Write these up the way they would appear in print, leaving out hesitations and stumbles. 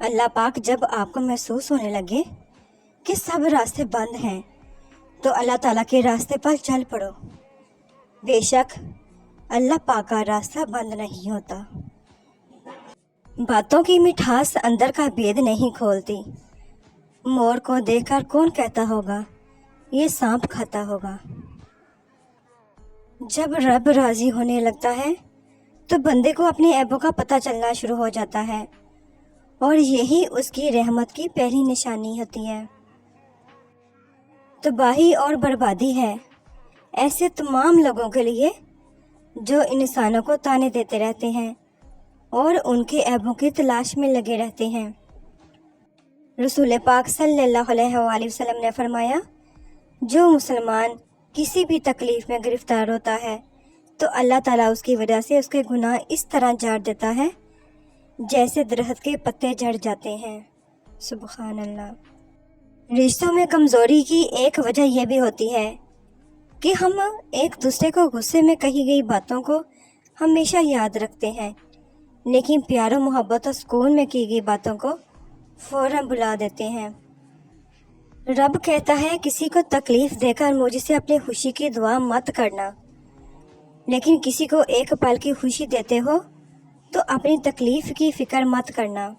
اللہ پاک جب آپ کو محسوس ہونے لگے کہ سب راستے بند ہیں تو اللہ تعالیٰ کے راستے پر چل پڑو۔ بے شک اللہ پاک کا راستہ بند نہیں ہوتا۔ باتوں کی مٹھاس اندر کا بھید نہیں کھولتی۔ مور کو دیکھ کر کون کہتا ہوگا یہ سانپ کھاتا ہوگا۔ جب رب راضی ہونے لگتا ہے تو بندے کو اپنے عیبوں کا پتہ چلنا شروع ہو جاتا ہے، اور یہی اس کی رحمت کی پہلی نشانی ہوتی ہے۔ تباہی اور بربادی ہے ایسے تمام لوگوں کے لیے جو انسانوں کو تانے دیتے رہتے ہیں اور ان کے عیبوں کی تلاش میں لگے رہتے ہیں۔ رسول پاک صلی اللہ علیہ وآلہ وسلم نے فرمایا، جو مسلمان کسی بھی تکلیف میں گرفتار ہوتا ہے تو اللہ تعالیٰ اس کی وجہ سے اس کے گناہ اس طرح جھاڑ دیتا ہے جیسے درخت کے پتے جھڑ جاتے ہیں۔ سبحان اللہ۔ رشتوں میں کمزوری کی ایک وجہ یہ بھی ہوتی ہے کہ ہم ایک دوسرے کو غصے میں کہی گئی باتوں کو ہمیشہ یاد رکھتے ہیں، لیکن پیار و محبت و سکون میں کی گئی باتوں کو فوراً بھلا دیتے ہیں۔ رب کہتا ہے کسی کو تکلیف دے کر مجھ سے اپنی خوشی کی دعا مت کرنا، لیکن کسی کو ایک پل کی خوشی دیتے ہو تو اپنی تکلیف کی فکر مت کرنا۔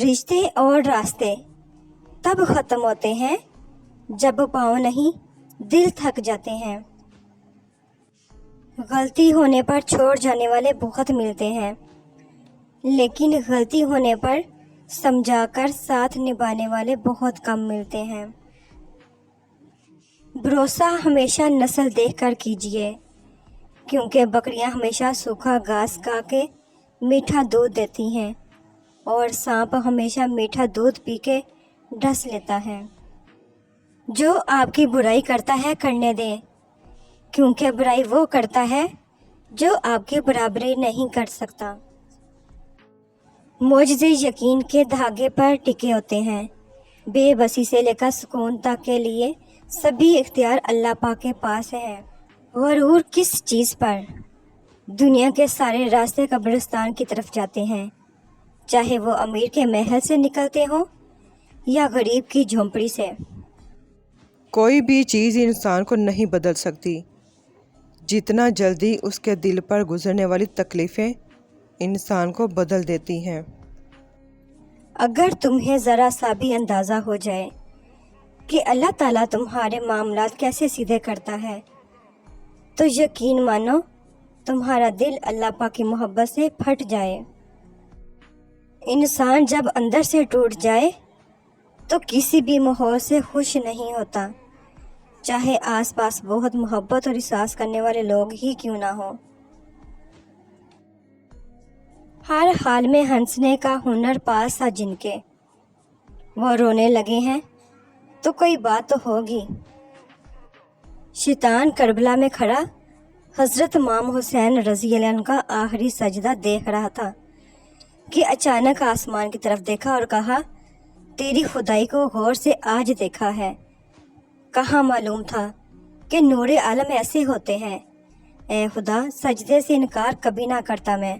رشتے اور راستے تب ختم ہوتے ہیں جب پاؤں نہیں دل تھک جاتے ہیں۔ غلطی ہونے پر چھوڑ جانے والے بہت ملتے ہیں، لیکن غلطی ہونے پر سمجھا کر ساتھ نبھانے والے بہت کم ملتے ہیں۔ بھروسہ ہمیشہ نسل دیکھ کر کیجیے، کیونکہ بکریاں ہمیشہ سوکھا گھاس کھا کے میٹھا دودھ دیتی ہیں اور سانپ ہمیشہ میٹھا دودھ پی کے ڈس لیتا ہے۔ جو آپ کی برائی کرتا ہے کرنے دیں، کیونکہ برائی وہ کرتا ہے جو آپ کی برابری نہیں کر سکتا۔ معجزے یقین کے دھاگے پر ٹکے ہوتے ہیں۔ بے بسی سے لے کر سکون تک کے لیے سبھی اختیار اللہ پاک کے پاس ہے۔ غرور کس چیز پر؟ دنیا کے سارے راستے قبرستان کی طرف جاتے ہیں، چاہے وہ امیر کے محل سے نکلتے ہوں یا غریب کی جھونپڑی سے۔ کوئی بھی چیز انسان کو نہیں بدل سکتی جتنا جلدی اس کے دل پر گزرنے والی تکلیفیں انسان کو بدل دیتی ہیں۔ اگر تمہیں ذرا سا بھی اندازہ ہو جائے کہ اللہ تعالیٰ تمہارے معاملات کیسے سیدھے کرتا ہے تو یقین مانو تمہارا دل اللہ پاک کی محبت سے پھٹ جائے۔ انسان جب اندر سے ٹوٹ جائے تو کسی بھی ماحول سے خوش نہیں ہوتا، چاہے آس پاس بہت محبت اور احساس کرنے والے لوگ ہی کیوں نہ ہوں۔ ہر حال میں ہنسنے کا ہنر پاس تھا جن کے، وہ رونے لگے ہیں تو کوئی بات تو ہوگی۔ شیطان کربلا میں کھڑا حضرت امام حسین رضی اللہ عنہ کا آخری سجدہ دیکھ رہا تھا کہ اچانک آسمان کی طرف دیکھا اور کہا، تیری خدائی کو غور سے آج دیکھا ہے، کہاں معلوم تھا کہ نور عالم ایسے ہوتے ہیں۔ اے خدا، سجدے سے انکار کبھی نہ کرتا میں،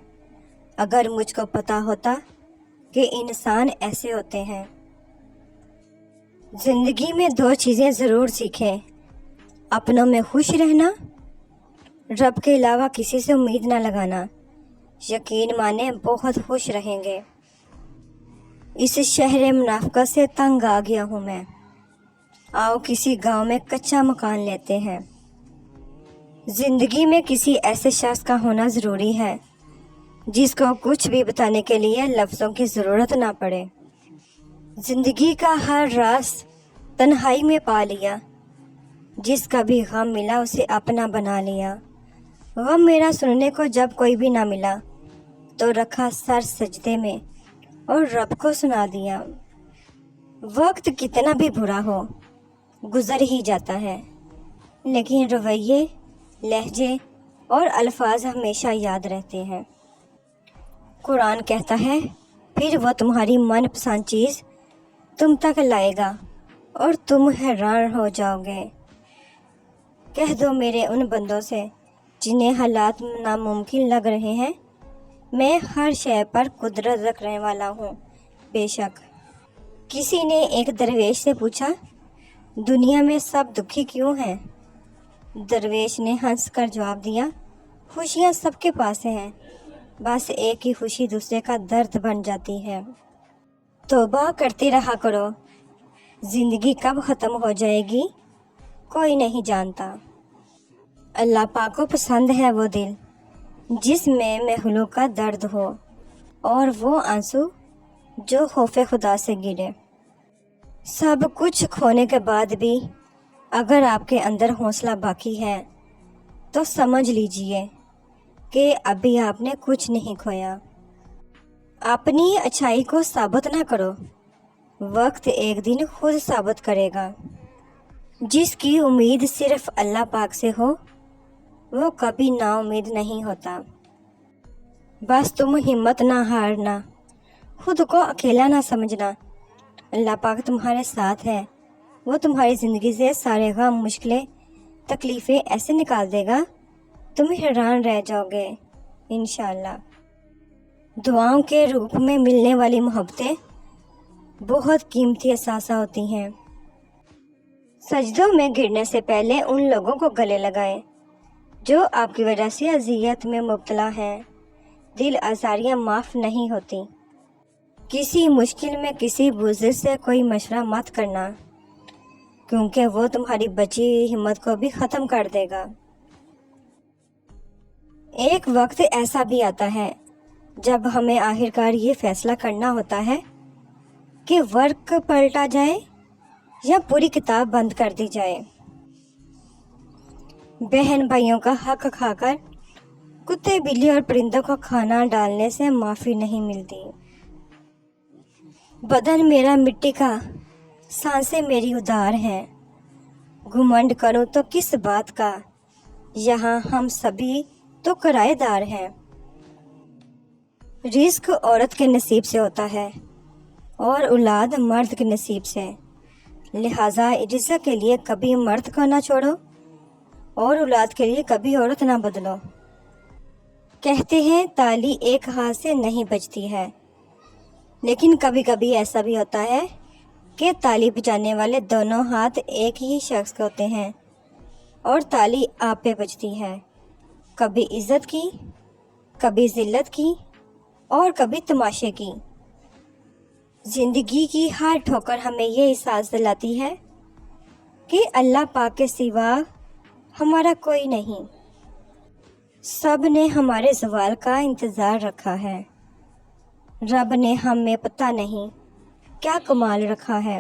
اگر مجھ کو پتا ہوتا کہ انسان ایسے ہوتے ہیں۔ زندگی میں دو چیزیں ضرور سیکھیں، اپنوں میں خوش رہنا، رب کے علاوہ کسی سے امید نہ لگانا۔ یقین مانے بہت خوش رہیں گے۔ اس شہر منافقت سے تنگ آ گیا ہوں میں، آؤ کسی گاؤں میں کچا مکان لیتے ہیں۔ زندگی میں کسی ایسے شخص کا ہونا ضروری ہے جس کو کچھ بھی بتانے کے لیے لفظوں کی ضرورت نہ پڑے۔ زندگی کا ہر راز تنہائی میں پا لیا، جس کا بھی غم ملا اسے اپنا بنا لیا۔ غم میرا سننے کو جب کوئی بھی نہ ملا تو رکھا سر سجدے میں اور رب کو سنا دیا۔ وقت کتنا بھی برا ہو گزر ہی جاتا ہے، لیکن رویے، لہجے اور الفاظ ہمیشہ یاد رہتے ہیں۔ قرآن کہتا ہے، پھر وہ تمہاری من پسند چیز تم تک لائے گا اور تم حیران ہو جاؤ گے۔ کہہ دو میرے ان بندوں سے جنہیں حالات ناممکن لگ رہے ہیں، میں ہر شے پر قدرت رکھنے والا ہوں، بے شک۔ کسی نے ایک درویش سے پوچھا، دنیا میں سب دکھی کیوں ہیں؟ درویش نے ہنس کر جواب دیا، خوشیاں سب کے پاس ہیں، بس ایک ہی خوشی دوسرے کا درد بن جاتی ہے۔ توبہ کرتے رہا کرو، زندگی کب ختم ہو جائے گی کوئی نہیں جانتا۔ اللہ پاک کو پسند ہے وہ دل جس میں مخلوق کا درد ہو، اور وہ آنسو جو خوف خدا سے گرے۔ سب کچھ کھونے کے بعد بھی اگر آپ کے اندر حوصلہ باقی ہے تو سمجھ لیجئے کہ ابھی آپ نے کچھ نہیں کھویا۔ اپنی اچھائی کو ثابت نہ کرو، وقت ایک دن خود ثابت کرے گا۔ جس کی امید صرف اللہ پاک سے ہو وہ کبھی نا امید نہیں ہوتا۔ بس تم ہمت نہ ہارنا، خود کو اکیلا نہ سمجھنا، اللہ پاک تمہارے ساتھ ہے، وہ تمہاری زندگی سے سارے غم، مشکلیں، تکلیفیں ایسے نکال دے گا تم حیران رہ جاؤ گے انشاءاللہ۔ دعاؤں کے روپ میں ملنے والی محبتیں بہت قیمتی اثاثہ ہوتی ہیں۔ سجدوں میں گرنے سے پہلے ان لوگوں کو گلے لگائیں جو آپ کی وجہ سے اذیت میں مبتلا ہیں۔ دل آزاریاں معاف نہیں ہوتی۔ کسی مشکل میں کسی بزرگ سے کوئی مشورہ مت کرنا، کیونکہ وہ تمہاری بچی ہوئی ہمت کو بھی ختم کر دے گا۔ ایک وقت ایسا بھی آتا ہے جب ہمیں آخرکار یہ فیصلہ کرنا ہوتا ہے کہ ورق پلٹا جائے یا پوری کتاب بند کر دی جائے۔ بہن بھائیوں کا حق کھا کر کتے بلی اور پرندوں کو کھانا ڈالنے سے معافی نہیں ملتی۔ بدن میرا مٹی کا، سانسیں میری ادار ہیں، گھمنڈ کروں تو کس بات کا، یہاں ہم سبھی تو کرایہ دار ہیں۔ رزق عورت کے نصیب سے ہوتا ہے اور اولاد مرد کے نصیب سے، لہٰذا رزق کے لیے کبھی مرد کو نہ چھوڑو اور اولاد کے لیے کبھی عورت نہ بدلو۔ کہتے ہیں تالی ایک ہاتھ سے نہیں بجتی ہے، لیکن کبھی کبھی ایسا بھی ہوتا ہے کہ تالی بجانے والے دونوں ہاتھ ایک ہی شخص کے ہوتے ہیں اور تالی آپ پہ بجتی ہے، کبھی عزت کی، کبھی ذلت کی اور کبھی تماشے کی۔ زندگی کی ہر ٹھوکر ہمیں یہ احساس دلاتی ہے کہ اللہ پاک کے سوا ہمارا کوئی نہیں، سب نے ہمارے زوال کا انتظار رکھا ہے، رب نے ہم میں پتہ نہیں کیا کمال رکھا ہے۔